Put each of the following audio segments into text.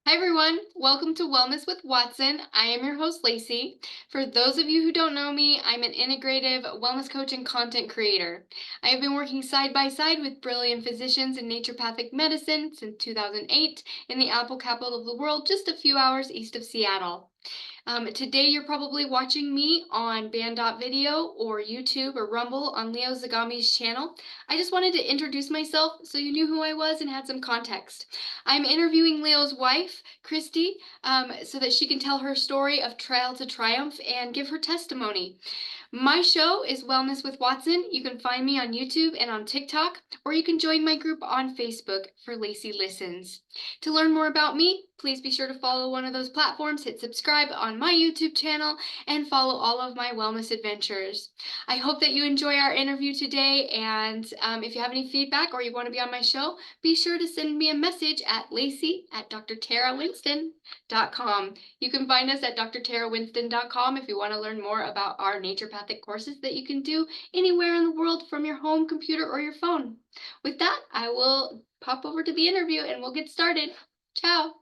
Hi everyone, welcome to Wellness with Watson. I am your host Lacey. For those of you who don't know me, I'm an integrative wellness coach and content creator. I have been working side by side with brilliant physicians in naturopathic medicine since 2008 in the apple capital of the world, just a few hours east of Seattle. Today you're probably watching me on Band.video or YouTube or Rumble on Leo Zagami's channel. I just wanted to introduce myself so you knew who I was and had some context. I'm interviewing Leo's wife, Christy, so that she can tell her story of trial to triumph and give her testimony. My show is Wellness with Watson. You can find me on YouTube and on TikTok, or you can join my group on Facebook for Lacy Listens. To learn more about me, please be sure to follow one of those platforms, hit subscribe on my YouTube channel, and follow all of my wellness adventures. I hope that you enjoy our interview today, and if you have any feedback or you want to be on my show, be sure to send me a message at lacy@drtarawinston.com. You can find us at drtarawinston.com if you want to learn more about our naturopathic courses that you can do anywhere in the world from your home computer or your phone. With that, I will pop over to the interview and we'll get started. Ciao.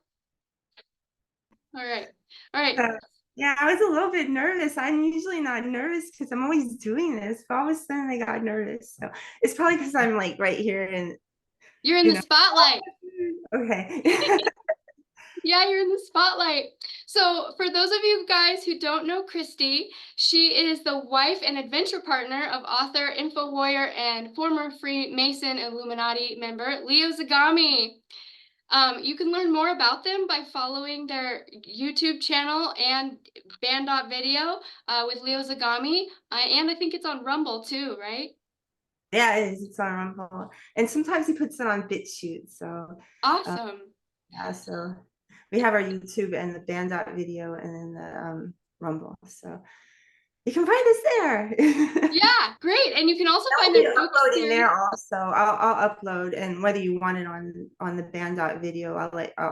All right. All right. Yeah, I was a little bit nervous. I'm usually not nervous because I'm always doing this, but all of a sudden I got nervous. So it's probably because I'm like right here and You're in the spotlight. Okay. Yeah, you're in the spotlight. So for those of you guys who don't know Christy, she is the wife and adventure partner of author, info warrior, and former Freemason Illuminati member, Leo Zagami. You can learn more about them by following their YouTube channel and Band.video with Leo Zagami. And I think it's on Rumble too, right? Yeah, it is. It's on Rumble. And sometimes he puts it on BitChute. So Awesome. yeah, so we have our YouTube and the Band.video and then the Rumble. So you can find us there. Yeah, great. And you can also I'll find be their books uploading there. there also. I'll upload, and whether you want it on the Band.video,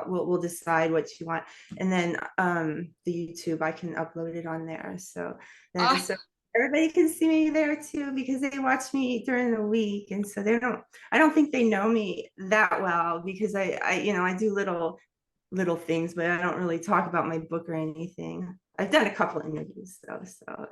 we'll decide what you want, and then the YouTube I can upload it on there. So then Awesome. so everybody can see me there too because they watch me during the week, and so I don't think they know me that well because I do little things, but I don't really talk about my book or anything. I've done a couple of interviews though, so.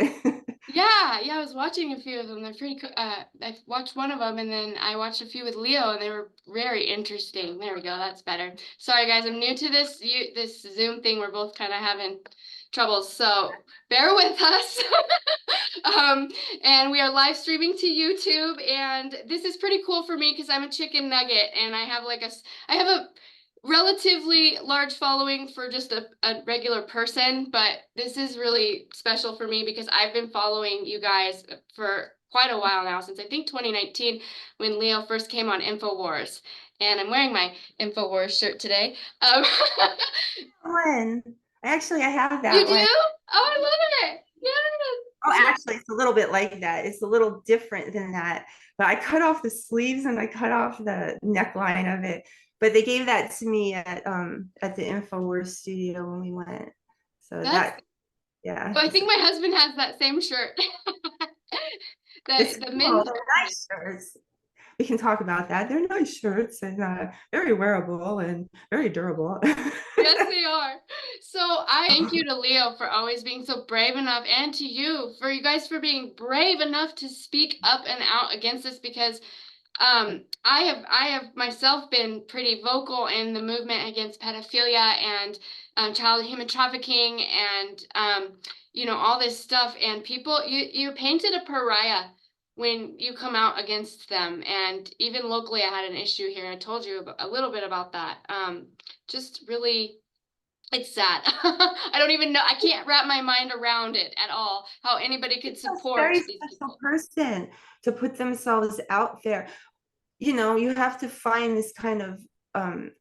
Yeah, I was watching a few of them. They're pretty cool. I watched one of them, and then I watched a few with Leo, and they were very interesting. There we go. That's better. Sorry, guys. I'm new to this Zoom thing. We're both kind of having troubles, so bear with us. um, and we are live streaming to YouTube, and this is pretty cool for me because I'm a chicken nugget, and I have I have a relatively large following for just a regular person, but this is really special for me because I've been following you guys for quite a while now, since I think 2019 when Leo first came on InfoWars. And I'm wearing my InfoWars shirt today. One. Actually, I have You that do? one. Oh, I love it. Oh, Yeah. actually, it's a little bit like that. It's a little different than that. But I cut off the sleeves and I cut off the neckline of it. But they gave that to me at the InfoWars studio when we went. So That's, yeah. I think my husband has that same shirt. It's The cool. men's. They're nice shirts. We can talk about that. They're nice shirts and very wearable and very durable. Yes, they are. So I thank you to Leo for always being so brave enough, and to you for you guys for being brave enough to speak up and out against this, because I have myself been pretty vocal in the movement against pedophilia and child human trafficking and all this stuff, and people, you're painted a pariah when you come out against them. And even locally I had an issue here. I told you a little bit about that. Just really, it's sad. I don't even know. I can't wrap my mind around it at all, how anybody could It's a support very these special people. person to put themselves out there. You have to find this kind of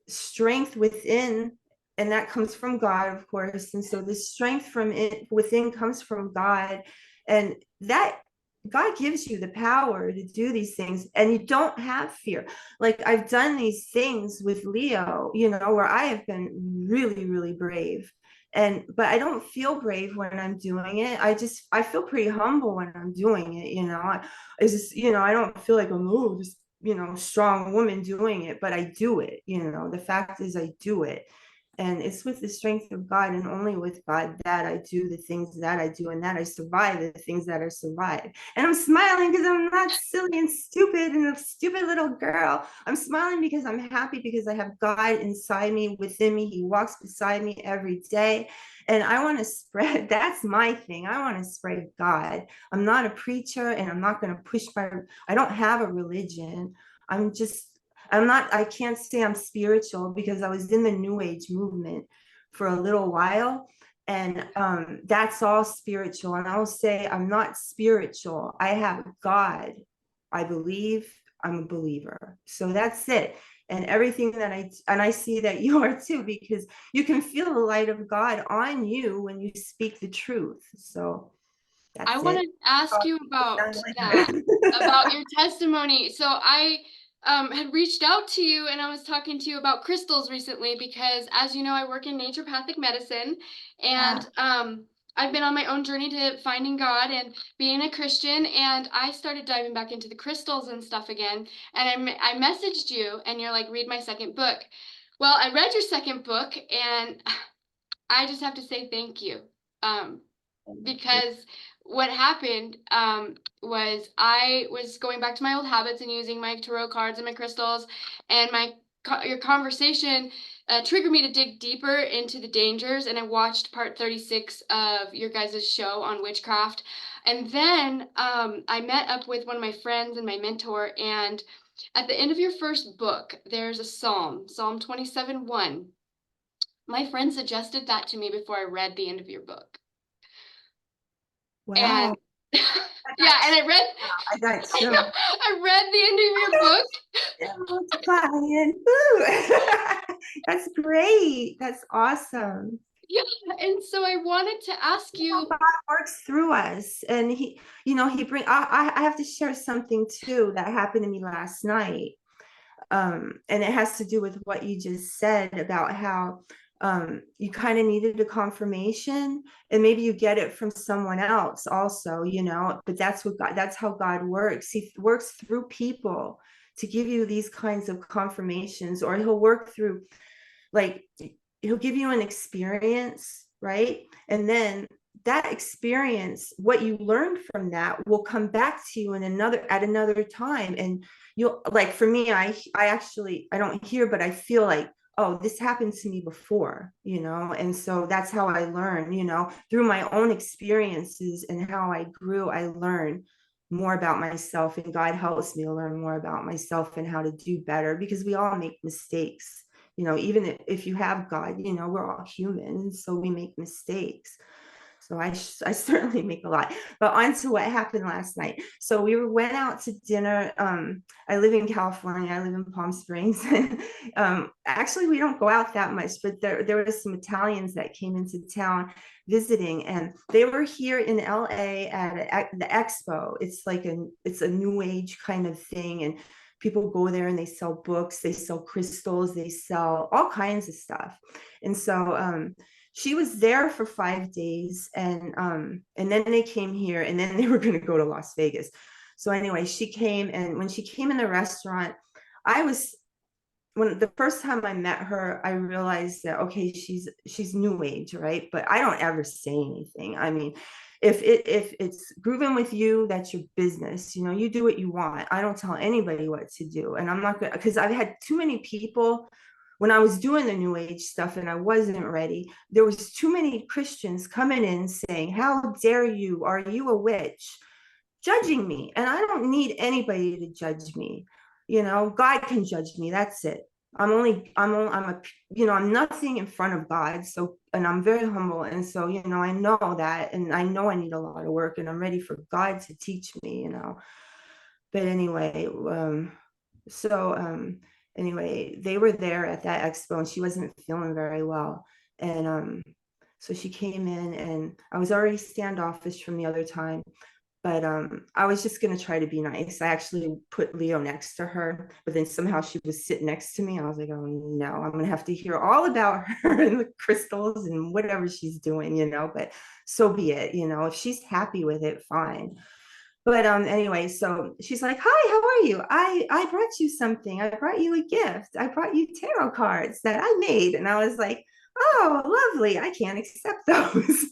strength within, and that comes from God, of course. And so the strength from it within comes from God, and that God gives you the power to do these things, and you don't have fear. Like I've done these things with Leo, where I have been really, really brave. But I don't feel brave when I'm doing it. I feel pretty humble when I'm doing it. It's just, I don't feel like I'm strong woman doing it, but I do it. The fact is I do it. And it's with the strength of God, and only with God, that I do the things that I do, and that I survive the things that I survive. And I'm smiling because I'm not silly and stupid and a stupid little girl. I'm smiling because I'm happy, because I have God inside me, within me. He walks beside me every day. And I want to spread, that's my thing. I want to spread God. I'm not a preacher, and I'm not going to push I don't have a religion. I can't say I'm spiritual, because I was in the New Age movement for a little while. And that's all spiritual. And I'll say I'm not spiritual. I have God. I believe. I'm a believer. So that's it. And everything that I see that you are too, because you can feel the light of God on you when you speak the truth. So I that's want it. to ask you about that, about your testimony. So I had reached out to you and I was talking to you about crystals recently because, as you know, I work in naturopathic medicine, and I've been on my own journey to finding God and being a Christian, and I started diving back into the crystals and stuff again. And I messaged you and you're like, read my second book. Well, I read your second book and I just have to say thank you. Because what happened was I was going back to my old habits and using my tarot cards and my crystals, and your conversation triggered me to dig deeper into the dangers. And I watched part 36 of your guys' show on witchcraft, and then I met up with one of my friends and my mentor. And at the end of your first book, there's a Psalm 27:1. My friend suggested that to me before I read the end of your book. And Wow. yeah, and I got chills. I read the end of your book. That's great. That's awesome. Yeah, and so I wanted to ask you. God works through us, and he bring. I have to share something too that happened to me last night. And it has to do with what you just said about how you kind of needed a confirmation, and maybe you get it from someone else also, but that's how God works. He works through people to give you these kinds of confirmations, or he'll work through, like, he'll give you an experience, right? And then that experience, what you learned from that, will come back to you at another time. And you'll, like, for me, I don't hear, but I feel like, oh, this happened to me before, and so that's how I learn, through my own experiences and how I grew. I learned more about myself, and God helps me to learn more about myself and how to do better, because we all make mistakes. Even if you have God, we're all human, so we make mistakes. So I certainly make a lot. But on to what happened last night. So we went out to dinner. I live in California. I live in Palm Springs. Actually, we don't go out that much, but there were some Italians that came into town visiting, and they were here in LA at the expo. It's a new age kind of thing, and people go there and they sell books, they sell crystals, they sell all kinds of stuff. And so she was there for 5 days, and then they came here, and then they were going to go to Las Vegas. So anyway, she came, and when she came in the restaurant, when the first time I met her, I realized that, okay, she's new age, right? But I don't ever say anything. I mean, if it's grooving with you, that's your business. You do what you want. I don't tell anybody what to do, and I'm not going, because I've had too many people. When I was doing the new age stuff and I wasn't ready, there was too many Christians coming in saying, how dare you? Are you a witch? Judging me. And I don't need anybody to judge me. God can judge me. That's it. I'm nothing in front of God. So, and I'm very humble. And so, I know that, and I know I need a lot of work, and I'm ready for God to teach me, but anyway, anyway, they were there at that expo, and she wasn't feeling very well. And so she came in, and I was already standoffish from the other time, but I was just going to try to be nice. I actually put Leo next to her, but then somehow she was sitting next to me. I was like, oh no, I'm going to have to hear all about her and the crystals and whatever she's doing, but so be it. If she's happy with it, fine. But anyway, so she's like, hi, how are you? I brought you something. I brought you a gift. I brought you tarot cards that I made. And I was like, oh, lovely. I can't accept those.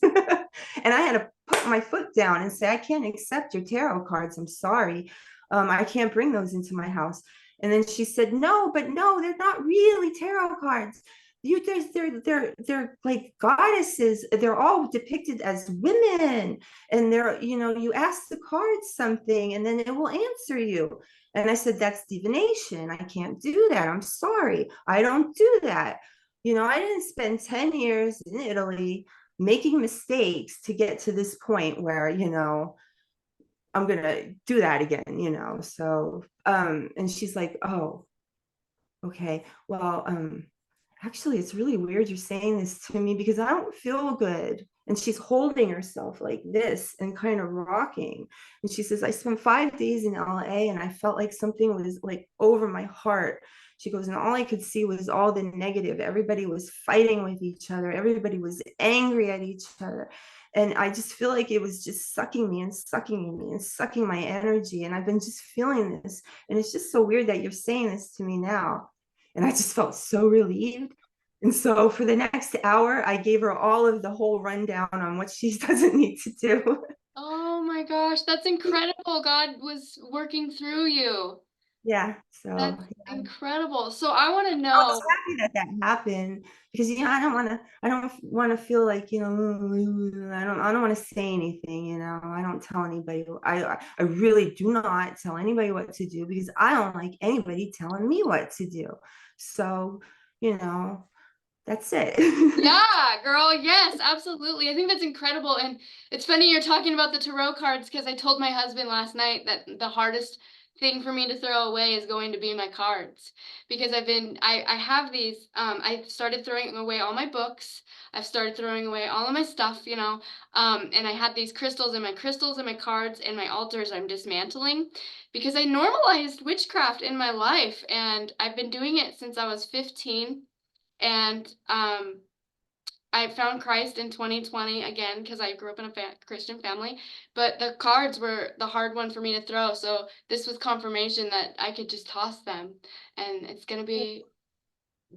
And I had to put my foot down and say, I can't accept your tarot cards. I'm sorry. I can't bring those into my house. And then she said, no, but no, they're not really tarot cards. They're like goddesses. They're all depicted as women. And they're, you ask the cards something and then it will answer you. And I said, that's divination. I can't do that. I'm sorry. I don't do that. I didn't spend 10 years in Italy making mistakes to get to this point where, I'm going to do that again. So, and she's like, oh, okay. Well, actually, it's really weird you're saying this to me because I don't feel good. And she's holding herself like this and kind of rocking. And she says, I spent 5 days in LA and I felt like something was like over my heart. She goes, and all I could see was all the negative. Everybody was fighting with each other. Everybody was angry at each other. And I just feel like it was just sucking me and sucking me and sucking my energy. And I've been just feeling this. And it's just so weird that you're saying this to me now. And I just felt so relieved. And so for the next hour, I gave her all of the whole rundown on what she doesn't need to do. Oh my gosh, that's incredible. God was working through you. Yeah. So That's yeah. incredible. So I want to I was know. happy that that happened because I don't want to feel like I don't want to say anything. I don't tell anybody. I really do not tell anybody what to do because I don't like anybody telling me what to do. So you know that's it. Yeah, girl. Yes, absolutely. I think that's incredible. And it's funny you're talking about the tarot cards because I told my husband last night that the hardest thing for me to throw away is going to be my cards because I have these, I started throwing away all my books. I've started throwing away all of my stuff, and I had these crystals and my cards and my altars I'm dismantling because I normalized witchcraft in my life and I've been doing it since I was 15. And I found Christ in 2020 again because I grew up in a Christian family, but the cards were the hard one for me to throw. So this was confirmation that I could just toss them and it's going to be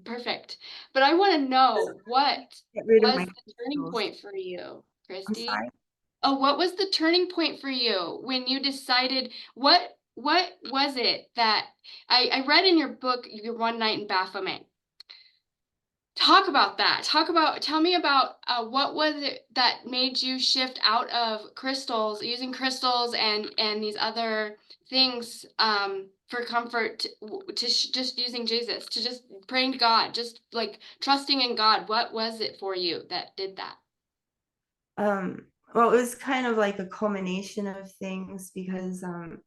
perfect. But I want to know what Get rid of was my the turning crystals. point for you, I'm Christy? sorry. Oh, what was the turning point for you when you decided what was it that I read in your book, Your One Night in Baphomet. Talk about that. Tell me about what was it that made you shift out of crystals, using crystals and these other things for comfort just using Jesus, to just praying to God, just like trusting in God. What was it for you that did that? Well, it was kind of like a culmination of things because I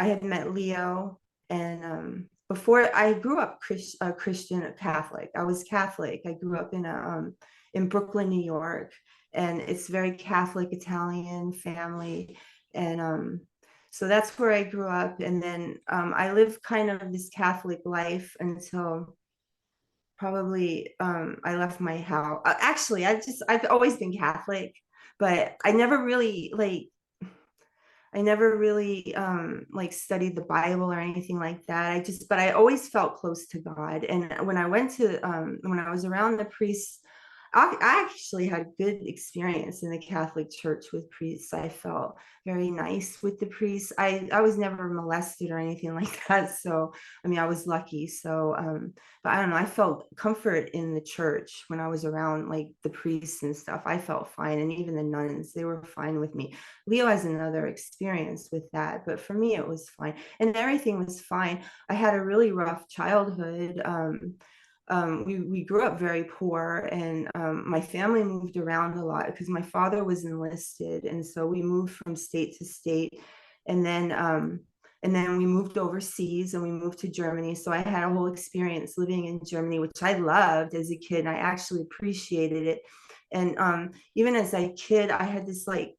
had met Leo, and before I grew up Christian Catholic. I was Catholic. I grew up in Brooklyn, New York, and it's very Catholic Italian family, and so that's where I grew up. And then I lived kind of this Catholic life until probably I left my house. Actually, I've always been Catholic, but I never really like studied the Bible or anything like that. But I always felt close to God. And when I was around the priests, I actually had good experience in the Catholic Church with priests. I felt very nice with the priests. I was never molested or anything like that. So, I mean, I was lucky. So, but I don't know, I felt comfort in the church when I was around like the priests and stuff. I felt fine. And even the nuns, they were fine with me. Leo has another experience with that, but for me, it was fine. And everything was fine. I had a really rough childhood. We grew up very poor, and my family moved around a lot because my father was enlisted, and so we moved from state to state, and then we moved overseas and we moved to Germany. So I had a whole experience living in Germany, which I loved as a kid, and I actually appreciated it. And even as a kid, I had this like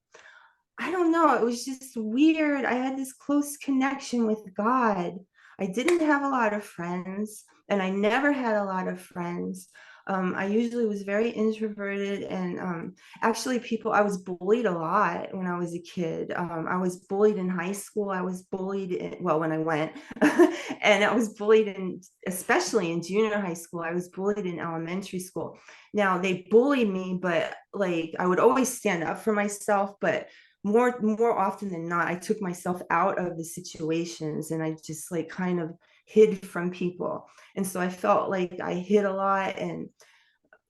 I don't know. It was just weird. I had this close connection with God. I didn't have a lot of friends, and I never had a lot of friends. I usually was very introverted, and actually I was bullied a lot when I was a kid. I was bullied in high school. I was bullied well, when I went, and I was bullied especially in junior high school. I was bullied in elementary school. Now they bullied me, but like I would always stand up for myself, but more often than not, I took myself out of the situations and I just like kind of hid from people. And so I felt like I hid a lot and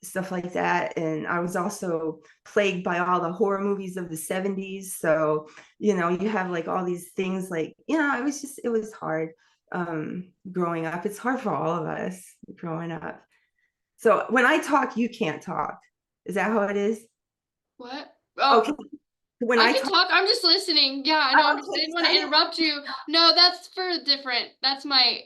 stuff like that. And I was also plagued by all the horror movies of the 70s. So, you have like all these things like, it was hard growing up. It's hard for all of us growing up. So when I talk, you can't talk. Is that how it is? What? Okay. Oh, When I I can talk, talk. I'm just listening. Yeah, I know. I okay, didn't want to interrupt you. No, that's for a different. That's my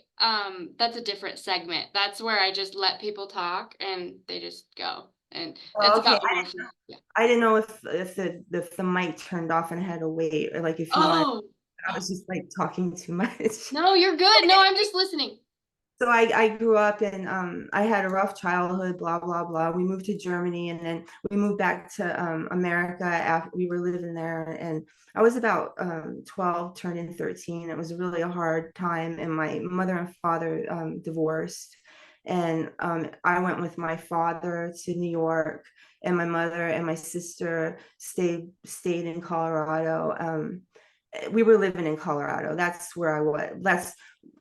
that's a different segment. That's where I just let people talk and they just go. And it's okay. about emotions. Yeah. I didn't know if the mic turned off and I had to wait, or like if you wanted, Oh, I was just like talking too much. no, you're good. No, I'm just listening. So I grew up and I had a rough childhood, blah, blah, blah. We moved to Germany and then we moved back to America after we were living there. And I was about 12, turning 13. It was really a hard time. And my mother and father divorced. And I went with my father to New York, and my mother and my sister stayed in Colorado. We were living in Colorado. That's where I was. That's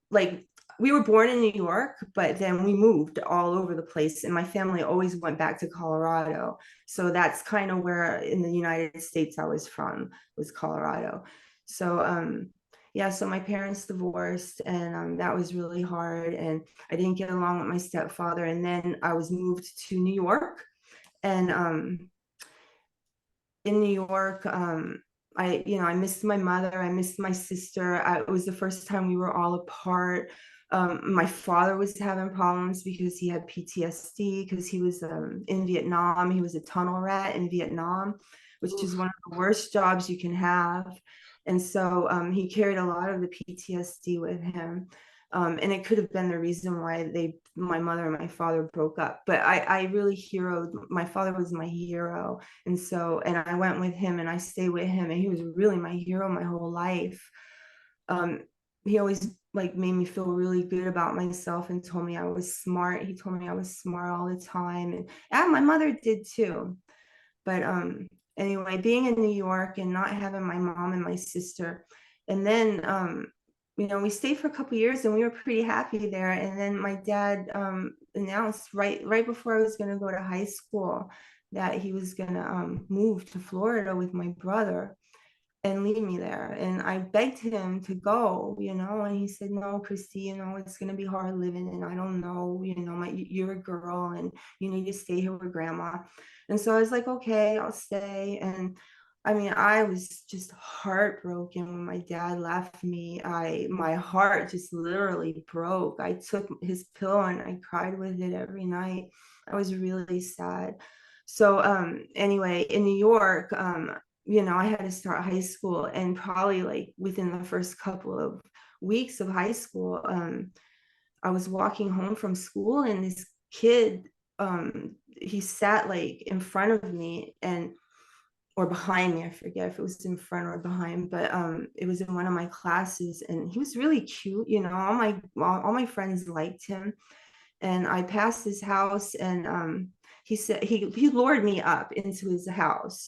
like we were born in New York, but then we moved all over the place, and my family always went back to Colorado. So that's kind of where in the United States I was from, was Colorado. So yeah, so my parents divorced, and that was really hard, and I didn't get along with my stepfather. And then I was moved to New York, and in New York, I missed my mother, I missed my sister. It was the first time we were all apart. My father was having problems because he had PTSD because he was in Vietnam. He was a tunnel rat in Vietnam, which is Oof. one of the worst jobs you can have. And so he carried a lot of the PTSD with him. And it could have been the reason why my mother and my father broke up. But I really heroed. My father was my hero, and I went with him and I stayed with him, and he was really my hero my whole life. Um, he always like made me feel really good about myself and told me I was smart. He told me I was smart all the time, and my mother did too. But anyway, being in New York and not having my mom and my sister, and then we stayed for a couple years and we were pretty happy there. And then my dad announced right before I was going to go to high school that he was going to move to Florida with my brother and leave me there. And I begged him to go, and he said, "No, Christy, it's going to be hard living. And I don't know, you're a girl and you need to stay here with grandma." And so I was like, "Okay, I'll stay." And I mean, I was just heartbroken when my dad left me. My heart just literally broke. I took his pillow and I cried with it every night. I was really sad. So anyway, in New York, I had to start high school, and probably like within the first couple of weeks of high school, I was walking home from school, and this kid, he sat like in front of me or behind me. I forget if it was in front or behind, but it was in one of my classes, and he was really cute. All my friends liked him, and I passed his house, and he said he lured me up into his house,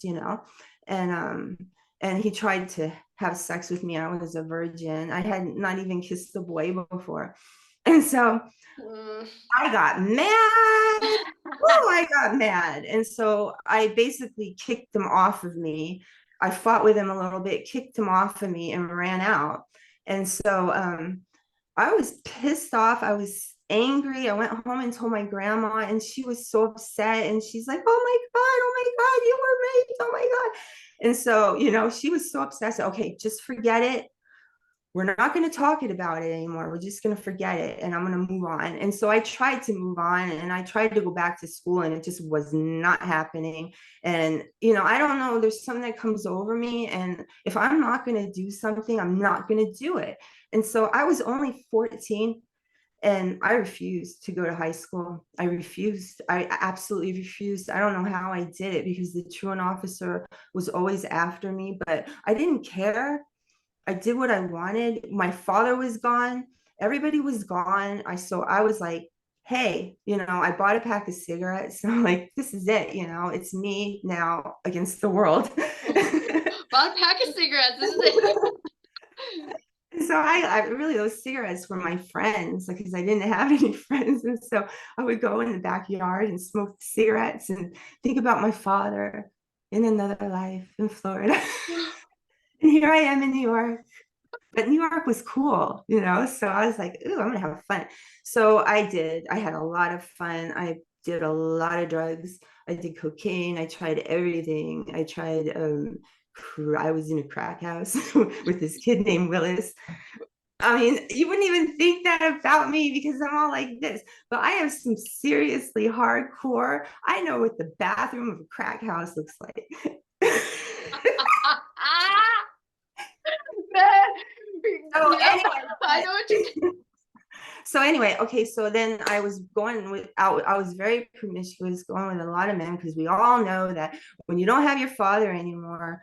and he tried to have sex with me. I was a virgin. I had not even kissed a boy before, and so Mm. I got mad. Oh, I got mad, and so I basically kicked him off of me. I fought with him a little bit, kicked him off of me, and ran out. And so I was pissed off. I was angry. I went home and told my grandma, and she was so upset. And she's like, oh my God, you were raped. Oh my God. And so, she was so upset. I said, "Okay, just forget it. We're not going to talk about it anymore. We're just going to forget it. And I'm going to move on." And so I tried to move on, and I tried to go back to school, and it just was not happening. And, I don't know, there's something that comes over me. And if I'm not going to do something, I'm not going to do it. And so I was only 14, And I refused to go to high school. I refused. I absolutely refused. I don't know how I did it, because the truant officer was always after me, but I didn't care. I did what I wanted. My father was gone. Everybody was gone. So I was like, hey, I bought a pack of cigarettes. I'm like, this is it. It's me now against the world. Bought a pack of cigarettes. This is it. So I really, those cigarettes were my friends, because I didn't have any friends. And so I would go in the backyard and smoke cigarettes and think about my father in another life in Florida. And here I am in New York. But New York was cool, so I was like, ooh, I'm gonna have fun. So I did. I had a lot of fun. I did a lot of drugs. I did cocaine. I tried everything. I tried I was in a crack house with this kid named Willis. I mean, you wouldn't even think that about me, because I'm all like this, but I have some seriously hardcore. I know what the bathroom of a crack house looks like. So anyway, I know what you mean. So anyway, okay, so then I was going out, I was very promiscuous, going with a lot of men, because we all know that when you don't have your father anymore,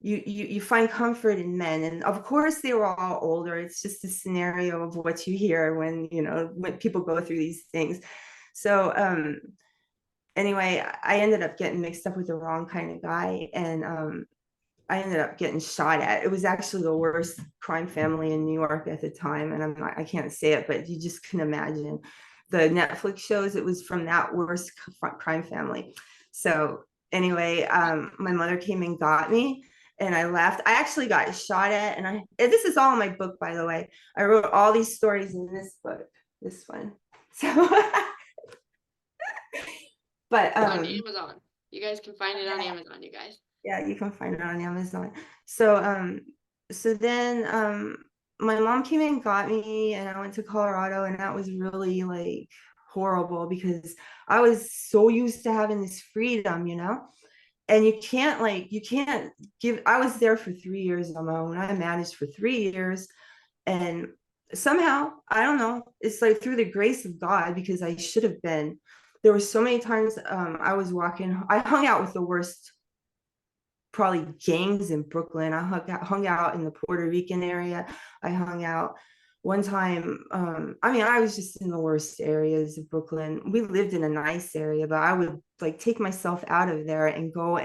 you find comfort in men. And of course they were all older. It's just a scenario of what you hear when people go through these things. So anyway, I ended up getting mixed up with the wrong kind of guy, and I ended up getting shot at. It was actually the worst crime family in New York at the time. And I can't say it, but you just can imagine the Netflix shows. It was from that worst crime family. So anyway, my mother came and got me, and I left. I actually got shot at, and this is all in my book, by the way. I wrote all these stories in this book, this one. So, but On Amazon. You guys can find it on Amazon, you guys. yeah, you can find it on Amazon. So then my mom came and got me, and I went to Colorado, and that was really like horrible, because I was so used to having this freedom, and you can't give. I was there for 3 years on my own. I managed for 3 years, and somehow, I don't know, it's like through the grace of God, because I should have been. There were so many times I was walking, I hung out with the worst probably gangs in Brooklyn. I hung out in the Puerto Rican area. I hung out one time. I mean, I was just in the worst areas of Brooklyn. We lived in a nice area, but I would like take myself out of there and go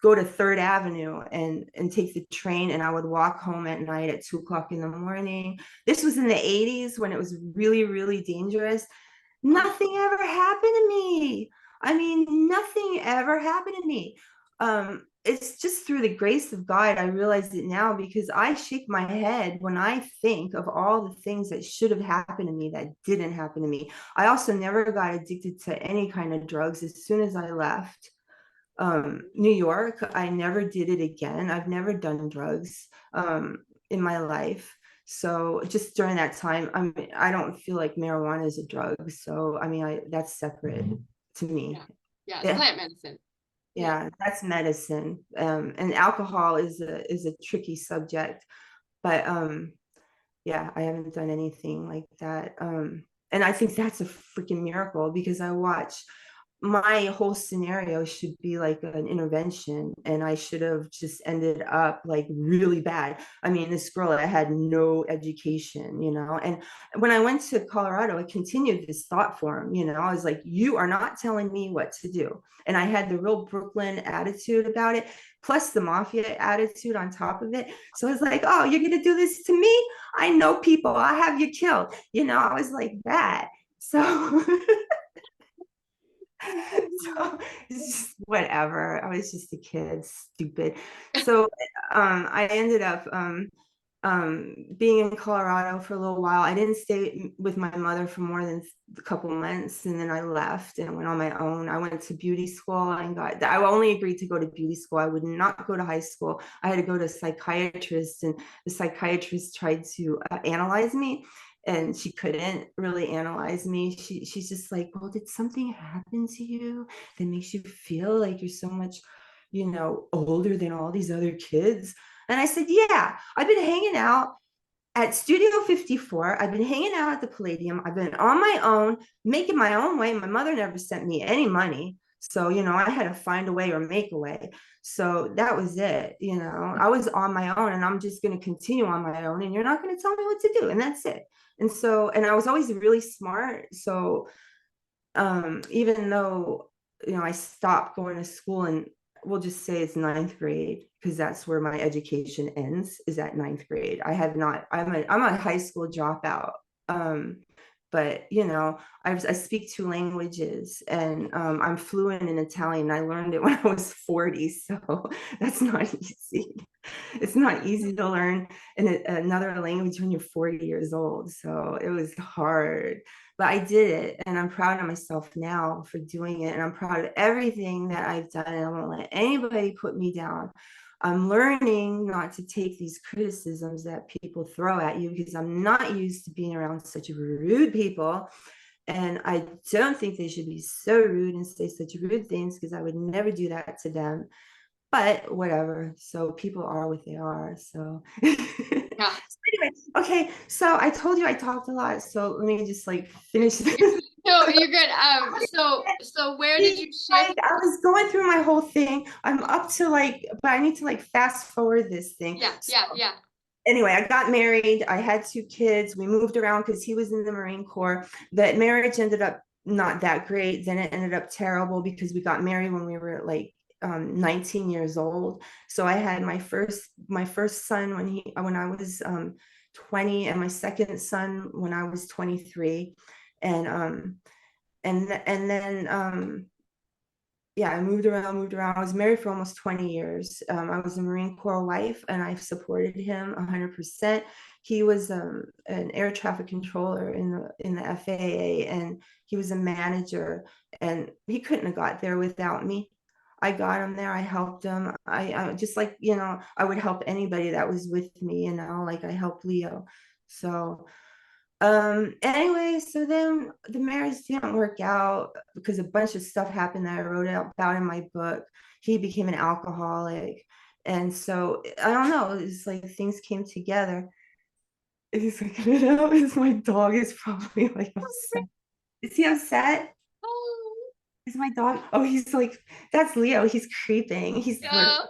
to Third Avenue and take the train, and I would walk home at night at 2 o'clock in the morning. This was in the 80s, when it was really, really dangerous. Nothing ever happened to me. I mean, nothing ever happened to me. It's just through the grace of God I realize it now, because I shake my head when I think of all the things that should have happened to me that didn't happen to me. I also never got addicted to any kind of drugs as soon as I left New York. I never did it again. I've never done drugs in my life. So just during that time, I don't feel like marijuana is a drug. So I mean, that's separate to me. Yeah, it's Yeah, plant medicine. yeah, that's medicine. And alcohol is a tricky subject, but yeah, I haven't done anything like that. And I think that's a freaking miracle, because I watch my whole scenario should be like an intervention, and I should have just ended up like really bad. I mean, this girl that had no education, and when I went to Colorado, I continued this thought form. I was like, you are not telling me what to do. And I had the real Brooklyn attitude about it, plus the mafia attitude on top of it. So I was like, oh, you're gonna do this to me? I know people, I have you killed. I was like that. So so it's just whatever. I was just a kid, stupid. So I ended up being in Colorado for a little while. I didn't stay with my mother for more than a couple months, and then I left and went on my own. I went to beauty school and I only agreed to go to beauty school. I would not go to high school. I had to go to a psychiatrist, and the psychiatrist tried to analyze me, and she couldn't really analyze me. She's just like, well, did something happen to you that makes you feel like you're so much, older than all these other kids? And I said, yeah, I've been hanging out at Studio 54, I've been hanging out at the Palladium. I've been on my own, making my own way. My mother never sent me any money. So, I had to find a way or make a way. So that was it. I was on my own, and I'm just going to continue on my own, and you're not going to tell me what to do. And that's it. And so, and I was always really smart. So, even though, I stopped going to school, and we'll just say it's ninth grade, because that's where my education ends, is at ninth grade. I'm a high school dropout. But I speak 2 languages, and I'm fluent in Italian. I learned it when I was 40, so that's not easy. It's not easy to learn another language when you're 40 years old. So it was hard, but I did it, and I'm proud of myself now for doing it. And I'm proud of everything that I've done, and I won't let anybody put me down. I'm learning not to take these criticisms that people throw at you, because I'm not used to being around such rude people. And I don't think they should be so rude and say such rude things, because I would never do that to them. But whatever. So people are what they are. So Yeah. Anyway, okay. So I told you I talked a lot. So let me just finish this. No, you're good. So where did you shift? I was going through my whole thing. I'm up to but I need to fast forward this thing. Yeah. Anyway, I got married. I had 2 kids. We moved around because he was in the Marine Corps. That marriage ended up not that great. Then it ended up terrible, because we got married when we were 19 years old. So I had my first son when I was 20, and my second son when I was 23. And then yeah, I moved around. I was married for almost 20 years. I was a Marine Corps wife, and I supported him 100%. He was an air traffic controller in the FAA, and he was a manager, and he couldn't have got there without me. I got him there. I helped him. I just I would help anybody that was with me, like I helped Leo. So anyway, so then the marriage didn't work out, because a bunch of stuff happened that I wrote about in my book. He became an alcoholic, and so I don't know, it's things came together. It's is my dog is probably upset. Is he upset? Oh, Is my dog? Oh, he's that's Leo. He's creeping. He's yeah.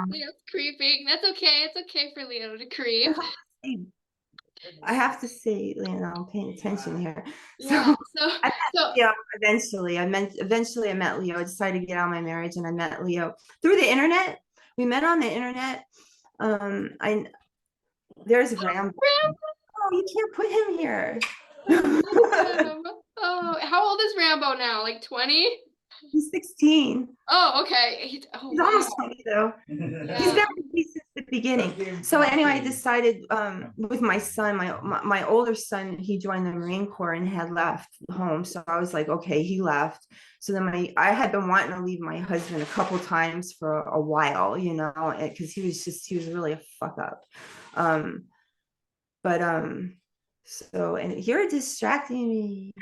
Leo's creeping. That's okay. It's okay for Leo to creep. I have to say, I'm paying attention here. Yeah. I met So Leo eventually. Eventually I met Leo. I decided to get out of my marriage, and I met Leo through the internet. We met on the internet. There's Rambo. Oh, you can't put him here. Oh, how old is Rambo now? 20? He's 16. Oh, okay. He's Wow. almost 20 though. Yeah. He's been with me since the beginning. So anyway, I decided with my son, my older son, he joined the Marine Corps and had left home. So I was like, okay, he left. So then I had been wanting to leave my husband a couple times for a while, because he was really a fuck up. But so, and you're distracting me.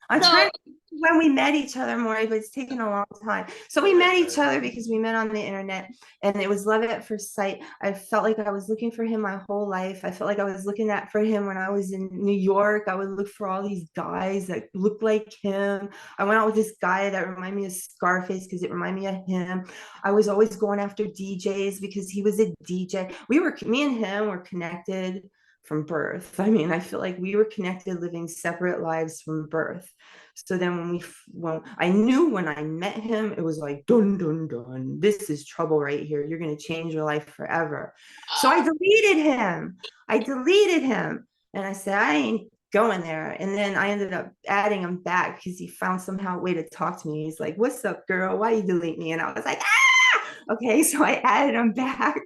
I'm trying to, when we met each other more, but it's taken a long time. So we met each other because we met on the internet, and it was love at first sight. I felt like I was looking for him my whole life. I felt like I was looking for him when I was in New York. I would look for all these guys that looked like him. I went out with this guy that reminded me of Scarface, because it reminded me of him. I was always going after DJs because he was a DJ. Me and him were connected from birth. I mean, I feel like we were connected, living separate lives from birth. So then when I knew when I met him, it was like, dun, dun, dun, this is trouble right here. You're going to change your life forever. So I deleted him. And I said, I ain't going there. And then I ended up adding him back, because he found somehow a way to talk to me. He's like, what's up, girl? Why you delete me? And I was like, okay. So I added him back.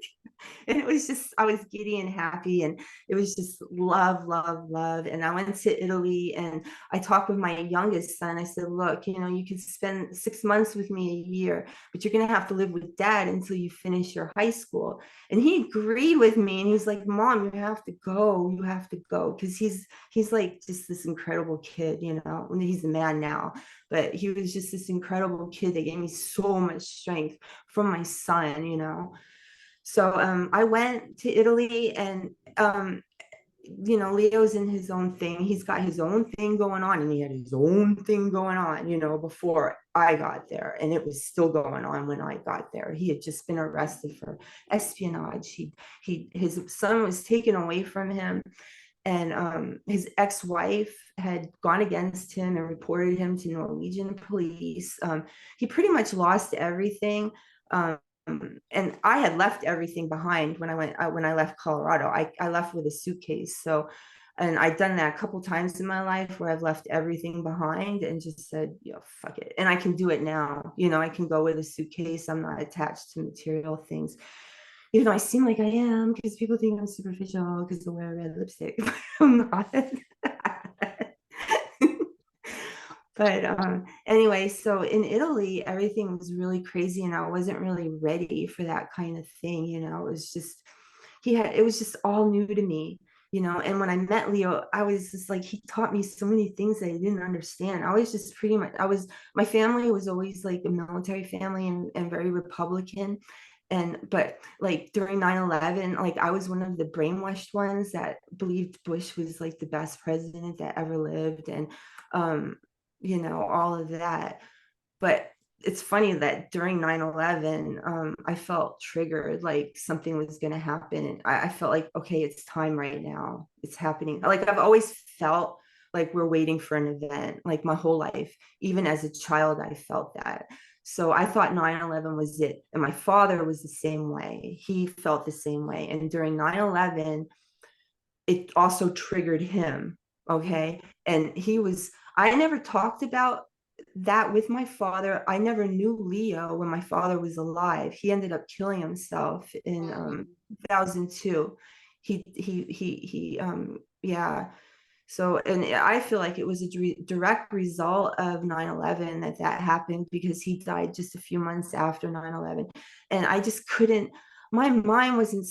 And it was just, I was giddy and happy, and it was just love, love, love. And I went to Italy, and I talked with my youngest son. I said, look, you can spend 6 months with me a year, but you're going to have to live with dad until you finish your high school. And he agreed with me, and he's like, Mom, you have to go, because he's like just this incredible kid, he's a man now, but he was just this incredible kid that gave me so much strength from my son. So I went to Italy, and Leo's in his own thing. He's got his own thing going on, and he had his own thing going on, before I got there. And it was still going on when I got there. He had just been arrested for espionage. His son was taken away from him, and his ex-wife had gone against him and reported him to Norwegian police. He pretty much lost everything. And I had left everything behind when I left Colorado. I left with a suitcase. So, and I'd done that a couple times in my life where I've left everything behind and just said, fuck it. And I can do it now. I can go with a suitcase. I'm not attached to material things. Even though I seem like I am, because people think I'm superficial because I wear red lipstick. I'm not. But anyway, so in Italy, everything was really crazy, and I wasn't really ready for that kind of thing. It was just all new to me. And when I met Leo, I was just like, he taught me so many things that I didn't understand. I was just my family was always like a military family, and very Republican. But like during 9/11, like I was one of the brainwashed ones that believed Bush was like the best president that ever lived. And all of that. But it's funny that during 9/11, I felt triggered, like something was going to happen. And I felt like, okay, it's time right now. It's happening. Like I've always felt like we're waiting for an event, like my whole life. Even as a child, I felt that. So I thought 9/11 was it. And my father was the same way. He felt the same way. And during 9/11, it also triggered him. Okay. And I never talked about that with my father. I never knew Leo when my father was alive. He ended up killing himself in 2002. Yeah. So, and I feel like it was a direct result of 9/11 that happened, because he died just a few months after 9/11. And I just couldn't, my mind wasn't,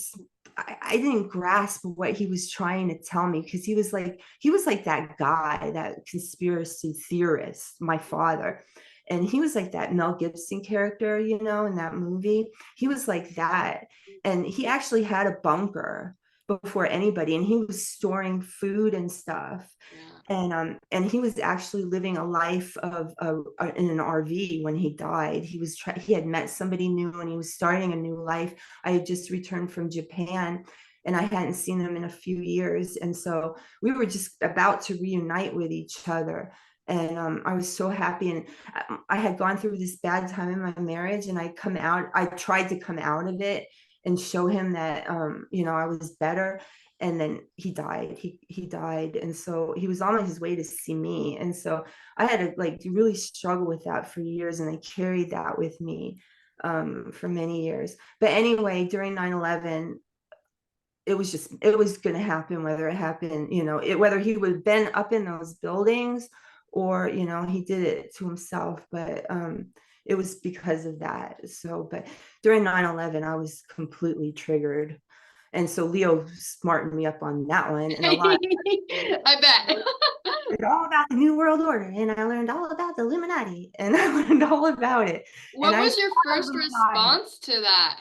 I didn't grasp what he was trying to tell me, because he was like that guy, that conspiracy theorist, my father. And he was like that Mel Gibson character, in that movie. He was like that. And he actually had a bunker before anybody, and he was storing food and stuff. And he was actually living a life of in an RV when he died. He had met somebody new, and he was starting a new life. I had just returned from Japan, and I hadn't seen him in a few years, and so we were just about to reunite with each other. And I was so happy. And I had gone through this bad time in my marriage, and I tried to come out of it and show him that I was better. And then he died. He died. And so he was on his way to see me. And so I had to like really struggle with that for years, and I carried that with me for many years. But anyway, during 9/11, it was going to happen, whether it happened, whether he would have been up in those buildings, or he did it to himself. But it was because of that. So, but during 9/11, I was completely triggered. And so Leo smartened me up on that one, and a lot. I bet. All about the New World Order, and I learned all about the Illuminati, and I learned all about it. What And I was your first response to that?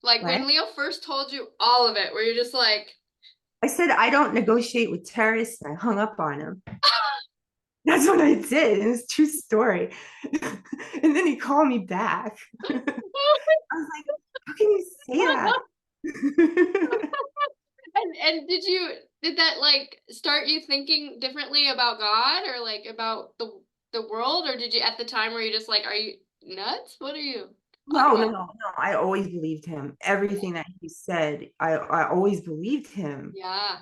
Like when Leo first told you all of it, were you just like, I said, I don't negotiate with terrorists, and I hung up on him. That's what I did. It was a true story. And then he called me back. I was like, how can you say that? and did that like start you thinking differently about God, or like about the world? Or did you, at the time, were you just like, are you nuts? What are you talking about? No. I always believed him. Everything that he said, I always believed him. Yeah.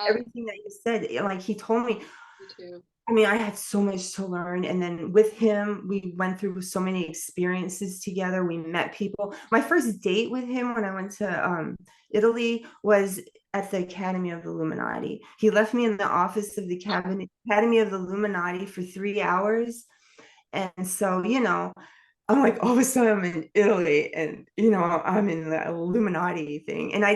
Everything that he said, like he told me. Me too. I mean, I had so much to learn. And then with him, we went through so many experiences together. We met people. My first date with him when I went to Italy was at the Academy of the Illuminati. He left me in the office of the Academy of the Illuminati for 3 hours. And so, I'm like, all of a sudden I'm in Italy, and I'm in the Illuminati thing. And I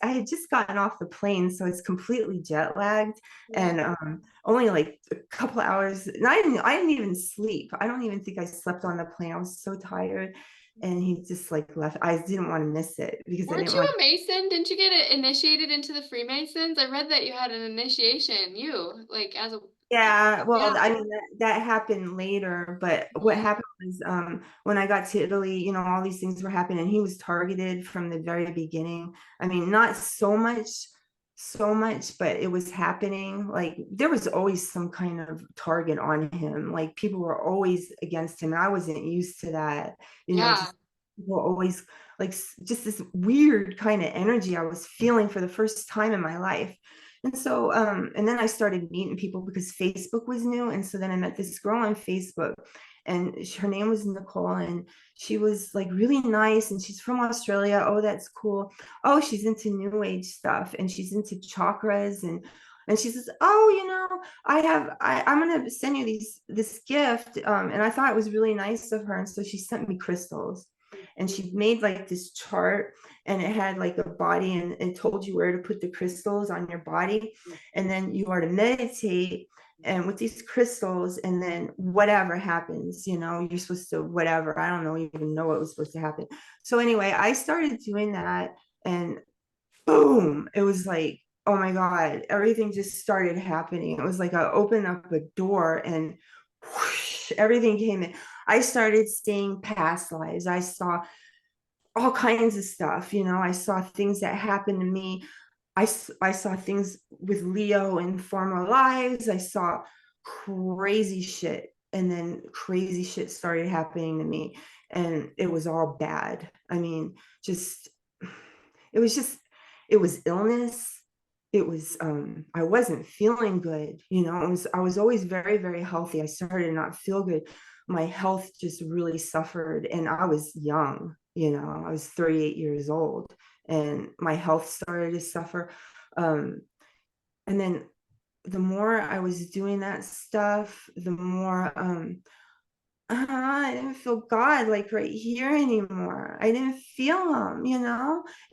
had just gotten off the plane, so it's completely jet lagged. And only like a couple hours. And I didn't even sleep. I don't even think I slept on the plane. I was so tired. and he just like left. I didn't want to miss it because I Weren't didn't you want. a Mason? Didn't you get initiated into the Freemasons? I read that you had an initiation, like as a, Yeah, well, yeah. I mean that happened later, but what Mhm. happened was when I got to Italy, all these things were happening. He was targeted from the very beginning. I mean, not so much, but it was happening. Like there was always some kind of target on him. Like people were always against him, and I wasn't used to that. Yeah. Just people always like just this weird kind of energy I was feeling for the first time in my life. And so, and then I started meeting people because Facebook was new. And so then I met this girl on Facebook, and her name was Nicole, and she was like really nice. And she's from Australia. Oh, that's cool. Oh, she's into new age stuff, and she's into chakras. And she says, oh, I'm going to send you this gift. And I thought it was really nice of her. And so she sent me crystals, and she made like this chart, and it had like a body, and it told you where to put the crystals on your body, and then you are to meditate and with these crystals, and then whatever happens, you're supposed to whatever, I don't know, even know what was supposed to happen. So anyway, I started doing that, and boom, it was like, oh my god, everything just started happening. It was like I opened up a door, and whoosh, everything came in. I started seeing past lives. I saw all kinds of stuff. I saw things that happened to me. I saw things with Leo in former lives. I saw crazy shit. And then crazy shit started happening to me. And it was all bad. I mean, just, it was just, it was illness. It was, I wasn't feeling good. I was always very, very healthy. I started to not feel good. My health just really suffered. And I was young, I was 38 years old, and my health started to suffer. Um, and then the more I was doing that stuff, the more I didn't feel God like right here anymore. I didn't feel him.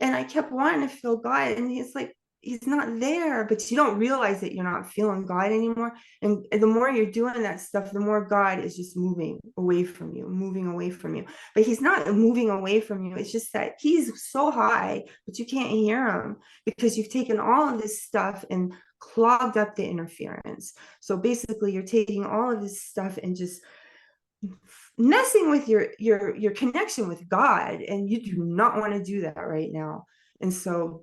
And I kept wanting to feel God, and he's like, he's not there, but you don't realize that you're not feeling God anymore. And the more you're doing that stuff, the more God is just moving away from you, moving away from you. But he's not moving away from you. It's just that he's so high, but you can't hear him because you've taken all of this stuff and clogged up the interference. So basically, you're taking all of this stuff and just messing with your connection with God, and you do not want to do that right now. And so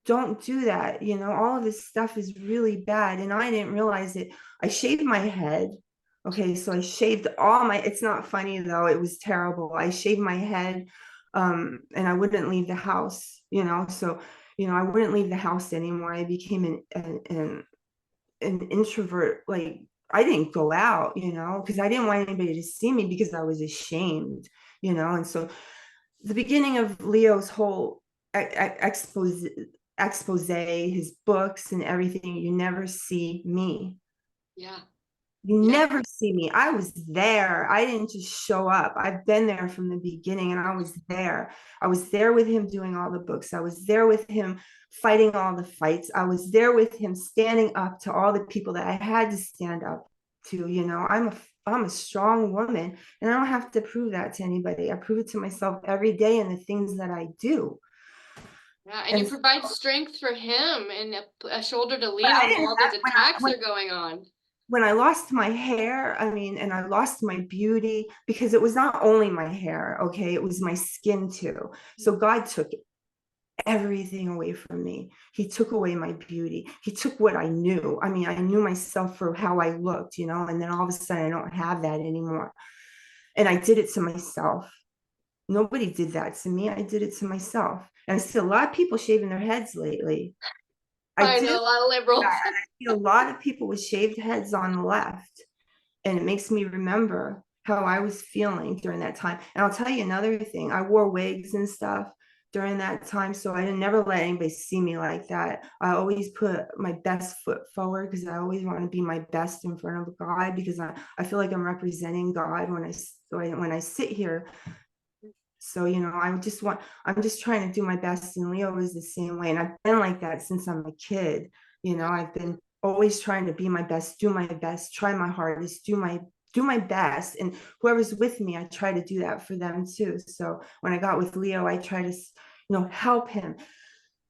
don't do that. All of this stuff is really bad, and I didn't realize it. I shaved my head. Okay, so I shaved all my, it's not funny though, it was terrible. I shaved my head, and I wouldn't leave the house, so I wouldn't leave the house anymore. I became an introvert. Like I didn't go out, because I didn't want anybody to see me because I was ashamed, and so the beginning of Leo's whole expose, his books and everything, you never see me. Yeah. You Yeah. never see me. I was there. I didn't just show up. I've been there from the beginning, and I was there. I was there with him doing all the books. I was there with him fighting all the fights. I was there with him standing up to all the people that I had to stand up to. I'm a strong woman, and I don't have to prove that to anybody. I prove it to myself every day in the things that I do. Yeah. And you And provide strength for him and a shoulder to but lean I on didn't while have those attacks are going on. when I lost my hair, I mean, and I lost my beauty, because it was not only my hair, okay, it was my skin too. So God took everything away from me. He took away my beauty. He took what I knew. I mean, I knew myself for how I looked, and then all of a sudden I don't have that anymore. And I did it to myself. Nobody did that to me. I did it to myself. And I see a lot of people shaving their heads lately. I I know do. a lot of liberals. I see a lot of people with shaved heads on the left. And it makes me remember how I was feeling during that time. And I'll tell you another thing. I wore wigs and stuff during that time, so I didn't never let anybody see me like that. I always put my best foot forward because I always want to be my best in front of God, because I feel like I'm representing God when I sit here. So I'm just trying to do my best, and Leo was the same way, and I've been like that since I'm a kid. I've been always trying to be my best, do my best, try my hardest, do my best, and whoever's with me, I try to do that for them too. So when I got with Leo, I try to, help him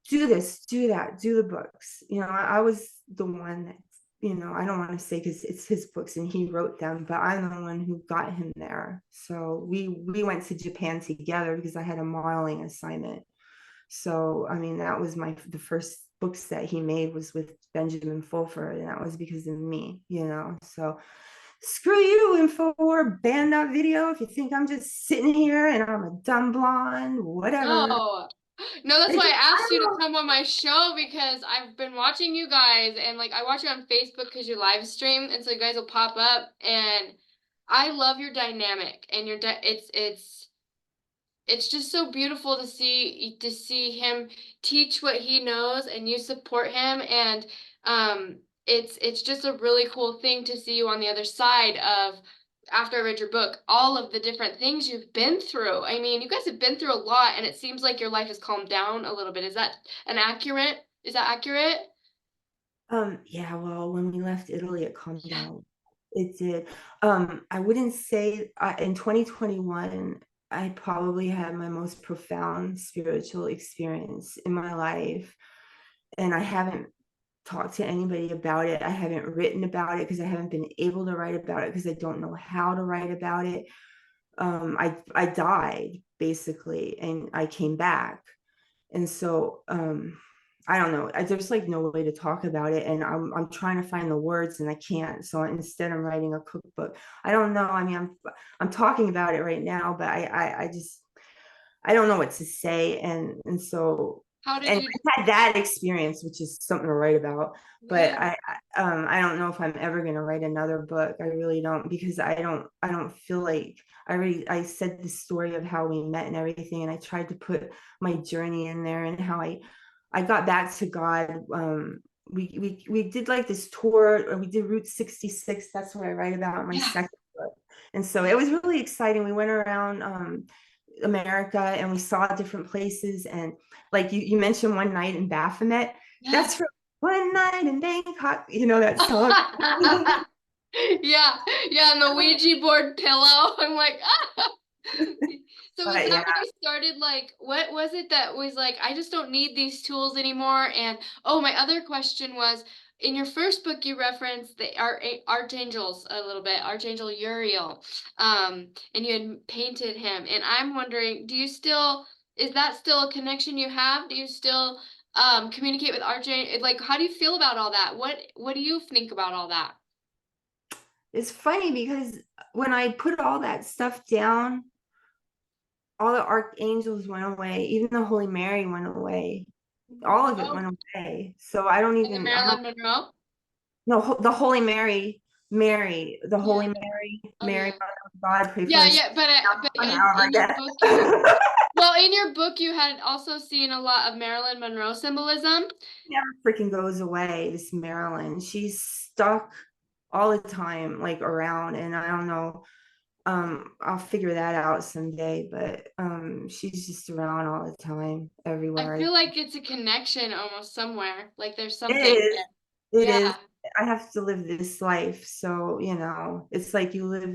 do this, do that, do the books. I was the one that, I don't want to say because it's his books and he wrote them, but I'm the one who got him there. So we went to Japan together because I had a modeling assignment. So I mean, that was the first books that he made was with Benjamin Fulford, and that was because of me. So screw you, InfoWar, ban that video if you think I'm just sitting here and I'm a dumb blonde, whatever. No. No, that's why I asked you to come on my show because I've been watching you guys and like I watch you on Facebook because you live stream and so you guys will pop up and I love your dynamic and it's just so beautiful to see him teach what he knows and you support him and it's just a really cool thing to see you on the other side of after I read your book all of the different things you've been through. I mean, you guys have been through a lot and it seems like your life has calmed down a little bit. Is that accurate? Yeah, well, when we left Italy, it calmed down. It did. I wouldn't say in 2021, I probably had my most profound spiritual experience in my life. And I haven't talked to anybody about it. I haven't written about it because I haven't been able to write about it because I don't know how to write about it. I died basically, and I came back. And so I don't know. There's like no way to talk about it, and I'm trying to find the words, and I can't. So instead, I'm writing a cookbook. I don't know. I mean, I'm talking about it right now, but I just I don't know what to say, and so How did and you I had that experience, which is something to write about. But yeah. I don't know if I'm ever going to write another book. I really don't, because I don't feel like I said the story of how we met and everything, and I tried to put my journey in there and how I got back to God. We did like this tour, or we did Route 66. That's what I write about in my Yeah. second book. And so it was really exciting. We went around America and we saw different places. And like you mentioned one night in Baphomet, Yeah. that's from One Night in Bangkok, that song. Yeah, yeah, and the Ouija board pillow. I'm like, ah. So is But that yeah, when you started like what was it that was like I just don't need these tools anymore? And oh, my other question was in your first book you referenced the archangels a little bit, Archangel Uriel. And you had painted him. And I'm wondering, is that still a connection you have? Do you still communicate with Archangel? Like how do you feel about all that? What do you think about all that? it's funny because when I put all that stuff down, all the archangels went away, even the Holy Mary went away. All of it Oh, went away. So I don't and the even, I'm not, Marilyn Monroe? no, the Holy Mary, Mary, the Yeah. Holy Mary, Oh Mary, yeah. Mother of God, pray for Yeah, us. yeah, but I'm out in your again. book in your book you had also seen a lot of Marilyn Monroe symbolism. Never freaking goes away, this Marilyn. She's stuck all the time, like around, and I don't know. I'll figure that out someday, but she's just around all the time, I everywhere. feel like it's a connection almost somewhere. Like there's It something is. there. It Yeah, is. I have to live this life. So, it's like you live,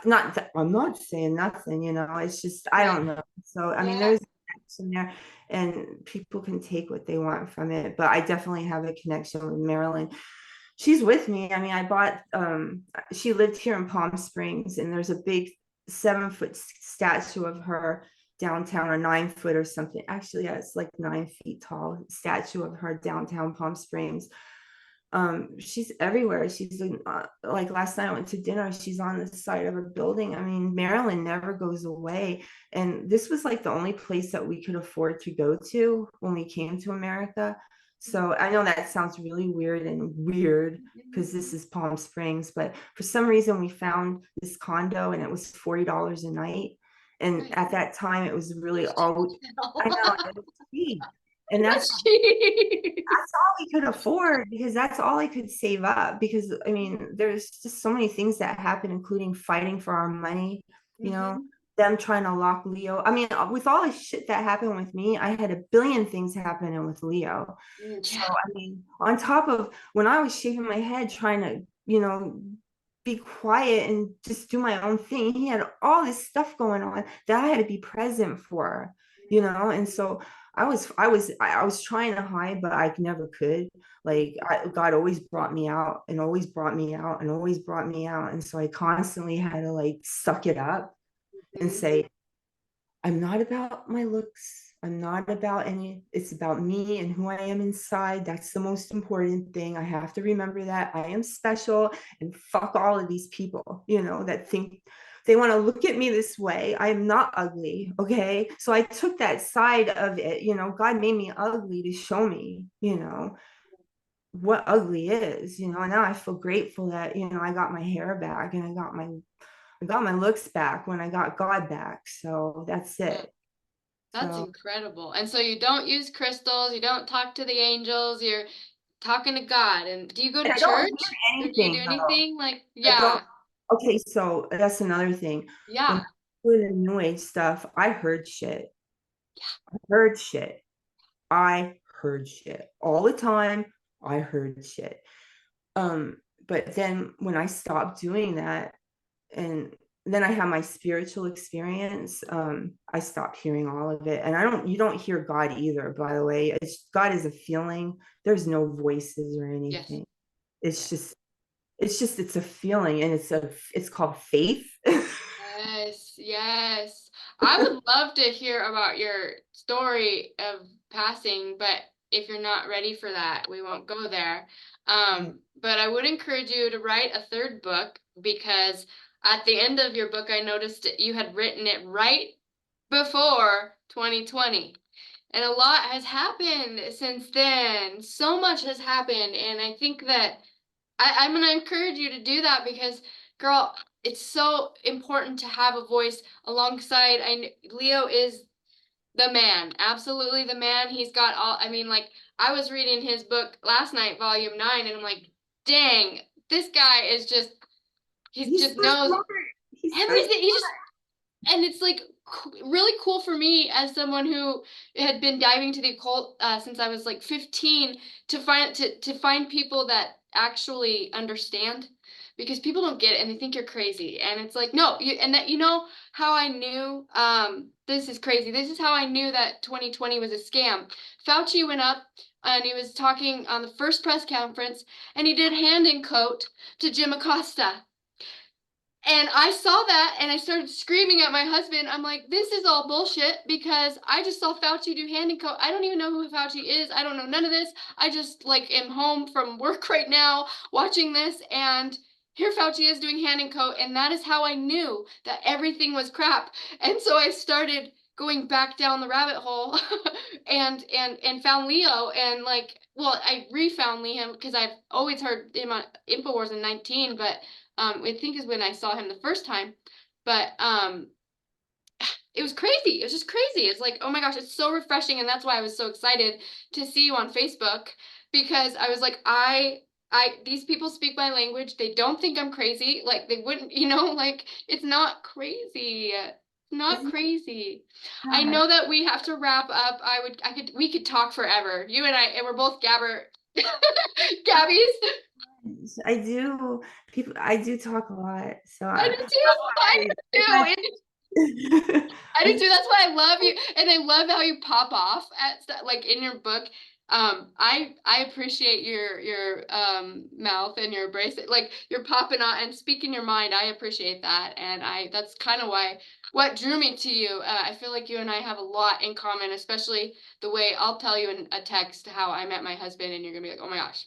not that I'm not saying nothing, it's just, I yeah, don't know. So, I mean, yeah. there's a connection there and people can take what they want from it. But I definitely have a connection with Marilyn. She's with me. I mean, she lived here in Palm Springs, and there's a big 7-foot statue of her downtown, or 9 foot or something. Actually, yeah, it's like 9 feet tall statue of her downtown Palm Springs. She's everywhere. She's like last night I went to dinner, she's on the side of a building. I mean, Maryland never goes away, and this was like the only place that we could afford to go to when we came to America. So I know that sounds really weird because this is Palm Springs, but for some reason we found this condo and it was $40 a night, and at that time it was really That's cheap all, as hell. I know, it was cheap. And That's cheap. that's all we could afford, because that's all I could save up. Because I mean, there's just so many things that happen, including fighting for our money, Hmm. them trying to lock Leo. I mean, with all the shit that happened with me, I had a billion things happening with Leo. So Yeah. I mean, on top of when I was shaving my head trying to, be quiet and just do my own thing. He had all this stuff going on that I had to be present for, and so I was trying to hide, but I never could. Like God always brought me out and always brought me out and always brought me out. And so I constantly had to like suck it up and Mhm. say, I'm not about my looks. I'm not about any, it's about me and who I am inside. That's the most important thing. I have to remember that I am special, and fuck all of these people, that think they want to look at me this way. I am not ugly. Okay. So I took that side of it. God made me ugly to show me, what ugly is, and now I feel grateful that, I got my hair back and I got my looks back when I got God back. So that's Yeah, it. that's So incredible. And so you don't use crystals, you don't talk to the angels, you're talking to God. And do you go to and I don't hear church? Or do you do anything though. anything? Like, I don't. yeah, Okay, so that's another thing. When I yeah, was doing the new age stuff, I heard shit. I heard shit. I heard shit all the time. I heard shit. Um, but then when I stopped doing that, and then I had my spiritual experience, I stopped hearing all of it. And you don't hear God either, by the way. God is a feeling. There's no voices or yes, anything. It's yes. just it's a feeling, and it's called faith. Yes, yes. I would love to hear about your story of passing, but if you're not ready for that, we won't go there. But I would encourage you to write a third book because at the end of your book, I noticed that you had written it right before 2020. And a lot has happened since then. So much has happened. And I think that I'm gonna encourage you to do that because, girl, it's so important to have a voice alongside. Leo is the man, absolutely the man. He's got all. I mean, like I was reading his book last night, Volume 9, and I'm like, dang, this guy is just. He He's just so knows smart. He's so everything. He just and it's like really cool for me as someone who had been diving to the occult since I was like 15 to find people that actually understand because people don't get it and they think you're crazy and it's like no you and that how I knew this is crazy, this is how I knew that 2020 was a scam. Fauci went up and he was talking on the first press conference and he did hand in coat to Jim Acosta. And I saw that and I started screaming at my husband. I'm like, this is all bullshit because I just saw Fauci do hand and coat. I don't even know who Fauci is. I don't know none of this. I just like am home from work right now watching this and here Fauci is doing hand and coat. And that is how I knew that everything was crap. And so I started going back down the rabbit hole and found Leo and like well I refound Leo because I've always heard him on InfoWars in 19 but I think is when I saw him the first time. But it was crazy. It was just crazy. It's like, oh my gosh, it's so refreshing, and that's why I was so excited to see you on Facebook because I was like, these people speak my language. They don't think I'm crazy. Like they wouldn't, like it's not crazy. Not Isn't crazy. I that? know that we have to wrap up. We could talk forever. You and we're both Gabbies. I do. I do talk a lot. So I do too. I do too. I, I do I, too. That's why I love you, and I love how you pop off at stuff like in your book. I appreciate your mouth and your bracelet. Like you're popping on and speaking your mind. I appreciate that, and that's kind of why what drew me to you. I feel like you and I have a lot in common, especially the way I'll tell you in a text how I met my husband, and you're gonna be like, oh my gosh.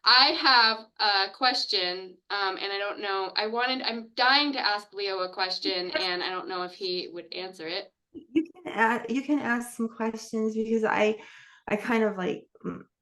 I have a question, and I don't know. I'm dying to ask Leo a question, and I don't know if he would answer it. you can ask some questions because I kind of like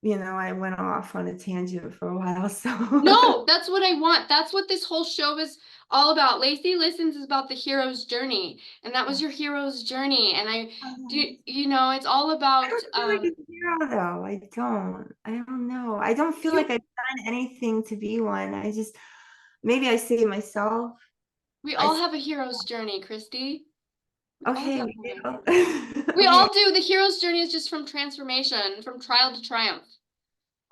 I went off on a tangent for a while. So No, that's what I want. That's what this whole show is all about. Lacy Listens is about the hero's journey, and that was your hero's journey. And I do, it's all I about don't feel like a hero though. I don't know. I don't feel like you. I've done anything to be one. Maybe I say myself. We I all have a hero's journey, Christy. We all Okay, have we one. do. We Okay. all do. The hero's journey is just from transformation, from trial to triumph.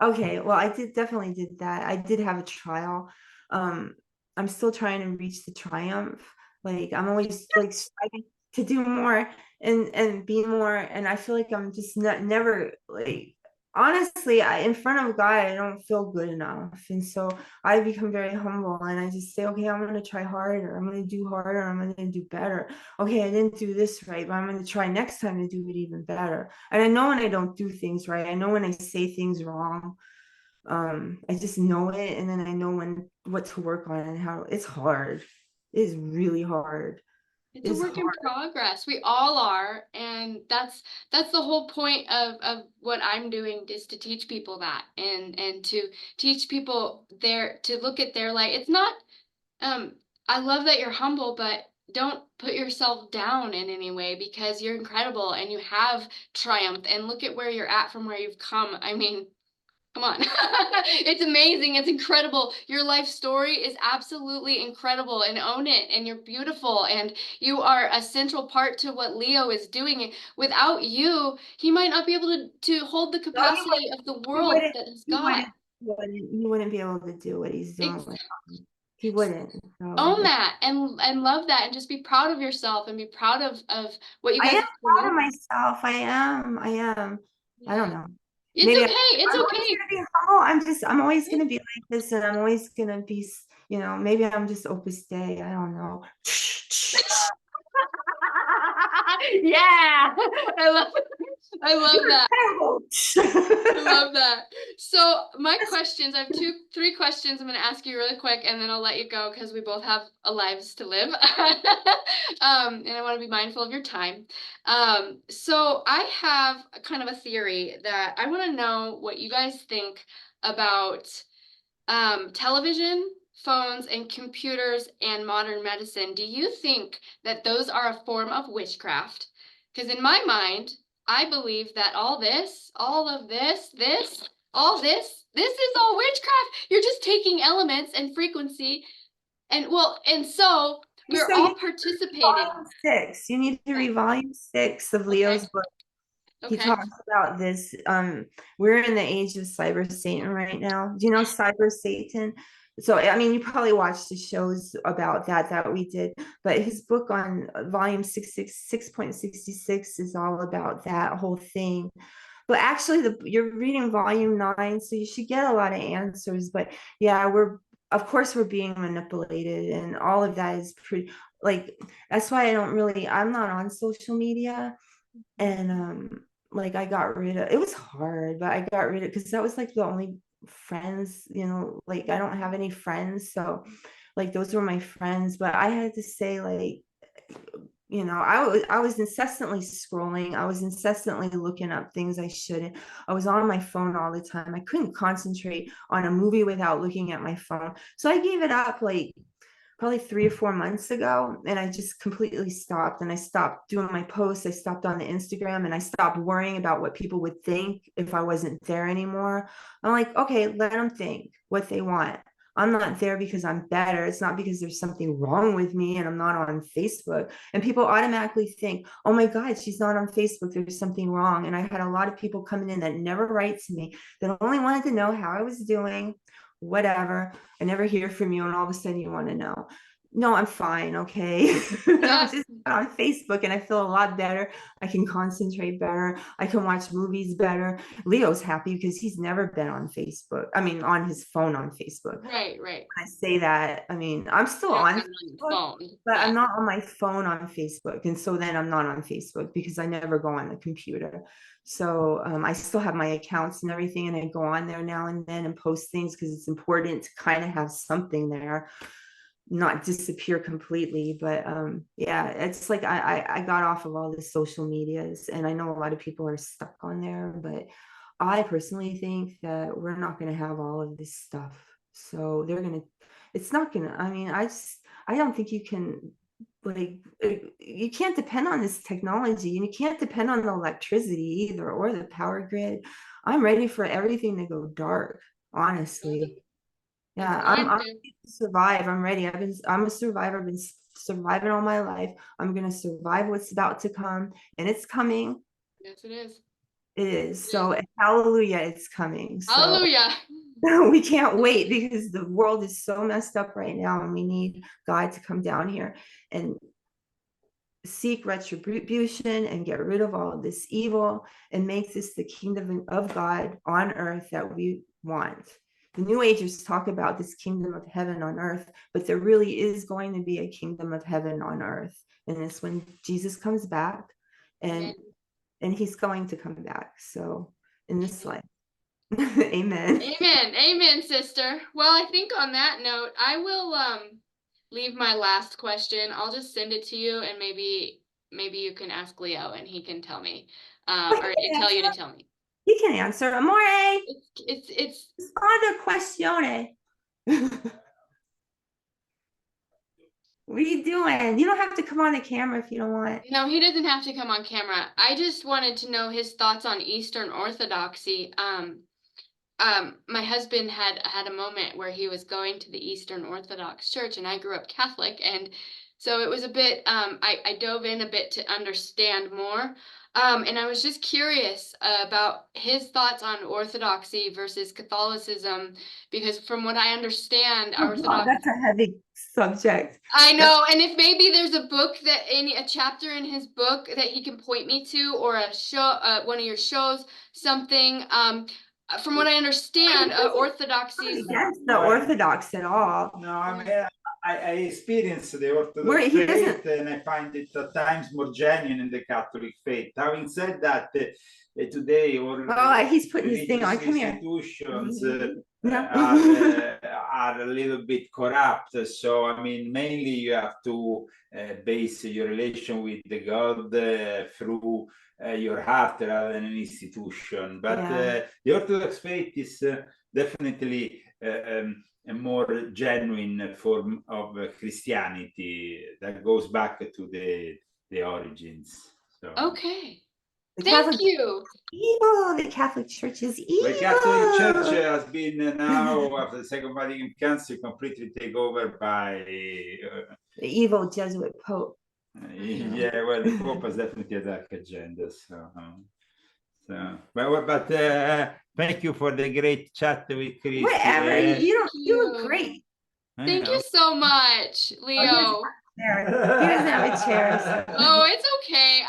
Okay. Well, I definitely did that. I did have a trial. Um, I'm still trying to reach the triumph. Like I'm always like striving to do more and be more. And I feel like I'm just never like honestly, in front of God, I don't feel good enough. And so I become very humble and I just say, okay, I'm gonna try harder. I'm gonna do harder. I'm gonna do better. Okay, I didn't do this right, but I'm gonna try next time to do it even better. And I know when I don't do things right. I know when I say things wrong. I just know it, and then I know what to work on and how. It's hard. It is really hard. It's It a is work in hard. progress. We all are, and that's the whole point of what I'm doing is to teach people that and to teach people to look at their life. It's not um I love that you're humble, but don't put yourself down in any way because you're incredible and you have triumphed and look at where you're at from where you've come. I mean, come on. It's amazing. It's incredible. Your life story is absolutely incredible and own it. And you're beautiful. And you are a central part to what Leo is doing. Without you, he might not be able to hold the No, capacity of the you world wouldn't. that has You got. wouldn't. You wouldn't be able to do what he's doing. Ex- He wouldn't. So Own that and love that and just be proud of yourself and be proud of what you I guys am have proud of created. myself. I am. I am. I don't Yeah. know. It's Maybe okay. It's I'm always okay. gonna be humble. I'm always gonna be like this, and I'm always gonna be. Maybe I'm just Opus Dei. I don't know. Yeah. I love I love You're that. terrible. I love that. So my questions, I have three questions I'm going to ask you really quick, and then I'll let you go because we both have lives to live. And I want to be mindful of your time. So I have a kind of a theory that I want to know what you guys think about television, phones, and computers and modern medicine. Do you think that those are a form of witchcraft? Because in my mind, I believe that all of this is all witchcraft. You're just taking elements and frequency, and well, and so we're So you all need to read participating. volume 6. You need to Okay, read volume 6 of okay, Leo's book. He okay. talks about this. We're in the age of cyber Satan right now. Do you know cyber Satan? So I mean, you probably watched the shows about that we did, but his book on volume 6.66 is all about that whole thing. But actually, you're reading volume 9, so you should get a lot of answers. But yeah, of course we're being manipulated, and all of that is pretty like that's why I'm not on social media. And like I got rid of it. Was hard, but I got rid of because that was like the only friends, like I don't have any friends, so like those were my friends. But I had to say, like, I was incessantly scrolling. I was incessantly looking up things I shouldn't. I was on my phone all the time. I couldn't concentrate on a movie without looking at my phone. So I gave it up like probably 3 or 4 months ago, and I just completely stopped. And I stopped doing my posts. I stopped on the Instagram, and I stopped worrying about what people would think if I wasn't there anymore. I'm like, okay, let them think what they want. I'm not there because I'm better. It's not because there's something wrong with me and I'm not on Facebook. And people automatically think, oh my God, she's not on Facebook. There's something wrong. And I had a lot of people coming in that never write to me, that only wanted to know how I was doing, whatever. I never hear from you, and all of a sudden you want to know. No, I'm fine. Okay. I'm Yeah, just on Facebook and I feel a lot better. I can concentrate better. I can watch movies better. Leo's happy because he's never been on Facebook. I mean, on his phone on Facebook. right, right. I say that, I mean, I'm still You're not on on your Facebook, phone, but I'm but not on my phone on Facebook. And so then I'm not on Facebook because I never go on the computer. So I still have my accounts and everything, and I go on there now and then and post things because it's important to kind of have something there, not disappear completely. But yeah, it's like I got off of all the social medias, and I know a lot of people are stuck on there, but I personally think that we're not going to have all of this stuff. So it's not going to, I mean, I don't think you can, like, you can't depend on this technology, and you can't depend on the electricity either or the power grid. I'm ready for everything to go dark, honestly. it's Yeah, I'm going I'm to. ready to survive. I'm a survivor. I've been surviving all my life. I'm gonna survive what's about to come, and it's coming. Yes, it is. It is. It is. So hallelujah, it's coming. So Hallelujah. We can't wait because the world is so messed up right now, and we need God to come down here and seek retribution and get rid of all of this evil and make this the kingdom of God on earth that we want. The New Agers talk about this kingdom of heaven on earth, but there really is going to be a kingdom of heaven on earth. And it's when Jesus comes back, and he's going to come back. So in this life. Amen. Amen. Amen, sister. Well, I think on that note, I will leave my last question. I'll just send it to you, and maybe you can ask Leo and he can tell me. Or tell you to tell me. He can answer. Amore. It's Risponda questione. What are you doing? You don't have to come on the camera if you don't want. No, he doesn't have to come on camera. I just wanted to know his thoughts on Eastern Orthodoxy. My husband had a moment where he was going to the Eastern Orthodox Church, and I grew up Catholic, and so it was a bit, I dove in a bit to understand more. And I was just curious about his thoughts on Orthodoxy versus Catholicism, because from what I understand, Orthodox. That's a heavy subject. I know, and if maybe there's a book a chapter in his book that he can point me to, or a show, one of your shows, something. From what I understand, Orthodoxy is against the Orthodox at all. No, I mean, I experienced the Orthodox faith, and I find it at times more genuine in the Catholic faith. Having said that, today, he's putting his thing on. Come here. Institutions are a little bit corrupt. So, I mean, mainly you have to base your relation with the God through your heart rather than an institution. But the Orthodox faith is definitely a more genuine form of Christianity that goes back to the origins. So. Okay. Thank you. Evil. The Catholic Church is evil. The Catholic Church has been now, after the Second Vatican Council, completely taken over by the evil Jesuit Pope. Yeah, well, the Pope has definitely a dark agenda. But thank you for the great chat with Christy. Whatever, you look great. Thank you so much, Leo. He doesn't have a chair. So. Oh, it's okay.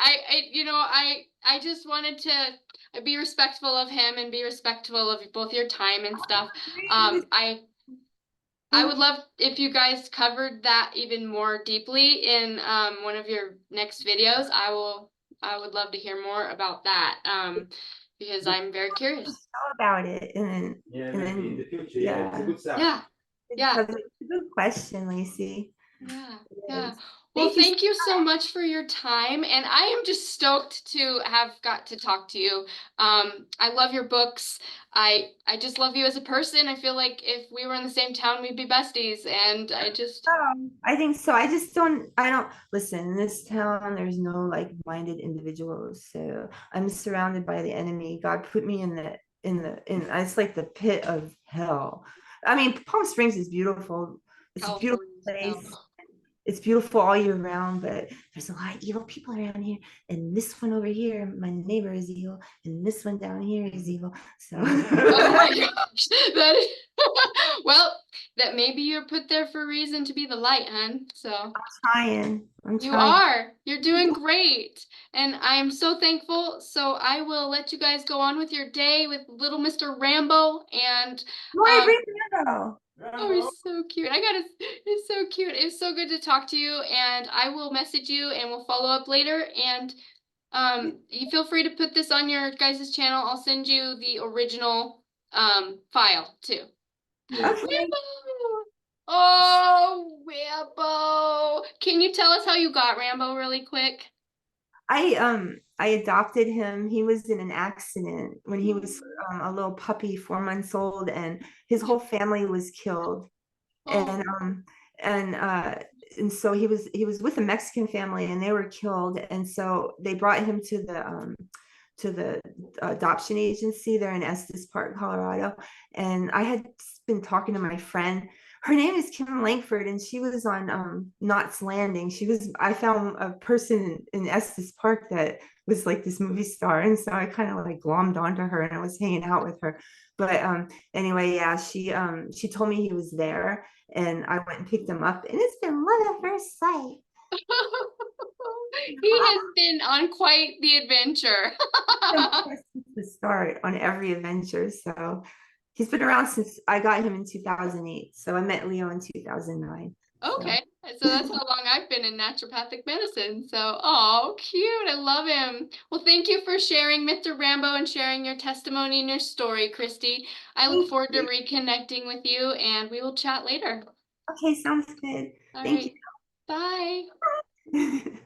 I just wanted to be respectful of him and be respectful of both your time and stuff. I would love if you guys covered that even more deeply in one of your next videos. I would love to hear more about that because I'm very curious about it. In the future, it's a good stuff. It's a good question, Lacy. Yeah. Well, thank you so much for your time, and I am just stoked to have got to talk to you. I love your books. I just love you as a person. I feel like if we were in the same town, we'd be besties, and I think so. I don't listen, in this town there's no like-minded individuals, so I'm surrounded by the enemy. God put me in it's like the pit of hell. I mean, Palm Springs is beautiful. It's a beautiful place. It's beautiful all year round, but there's a lot of evil people around here. And this one over here, my neighbor is evil, and this one down here is evil. So oh my gosh. Well, that maybe you're put there for a reason to be the light, hun. So I'm trying. You are. You're doing great. And I am so thankful. So I will let you guys go on with your day with little Mr. Rambo and Rambo. Oh, he's so cute. He's so cute. It's so good to talk to you, and I will message you and we'll follow up later. And you feel free to put this on your guys' channel. I'll send you the original file too. Okay. Rambo! Oh, Rambo. Can you tell us how you got Rambo really quick? I adopted him. He was in an accident when he was a little puppy, 4 months old, and his whole family was killed. And so he was with a Mexican family, and they were killed. And so they brought him to the adoption agency there in Estes Park, Colorado. And I had been talking to my friend. Her name is Kim Langford, and she was on Knots Landing. I found a person in Estes Park that was like this movie star, and so I kind of like glommed onto her, and I was hanging out with her. But anyway, yeah, she told me he was there, and I went and picked him up, and it's been love at first sight. He has been on quite the adventure. Since the start on every adventure. So he's been around since I got him in 2008. So I met Leo in 2009. Okay, so that's how long I've been in naturopathic medicine. So, oh, cute. I love him. Well, thank you for sharing Mr. Rambo and sharing your testimony and your story, Christy. I look forward to reconnecting with you, and we will chat later. Okay, sounds good. All Thank right. Bye. you.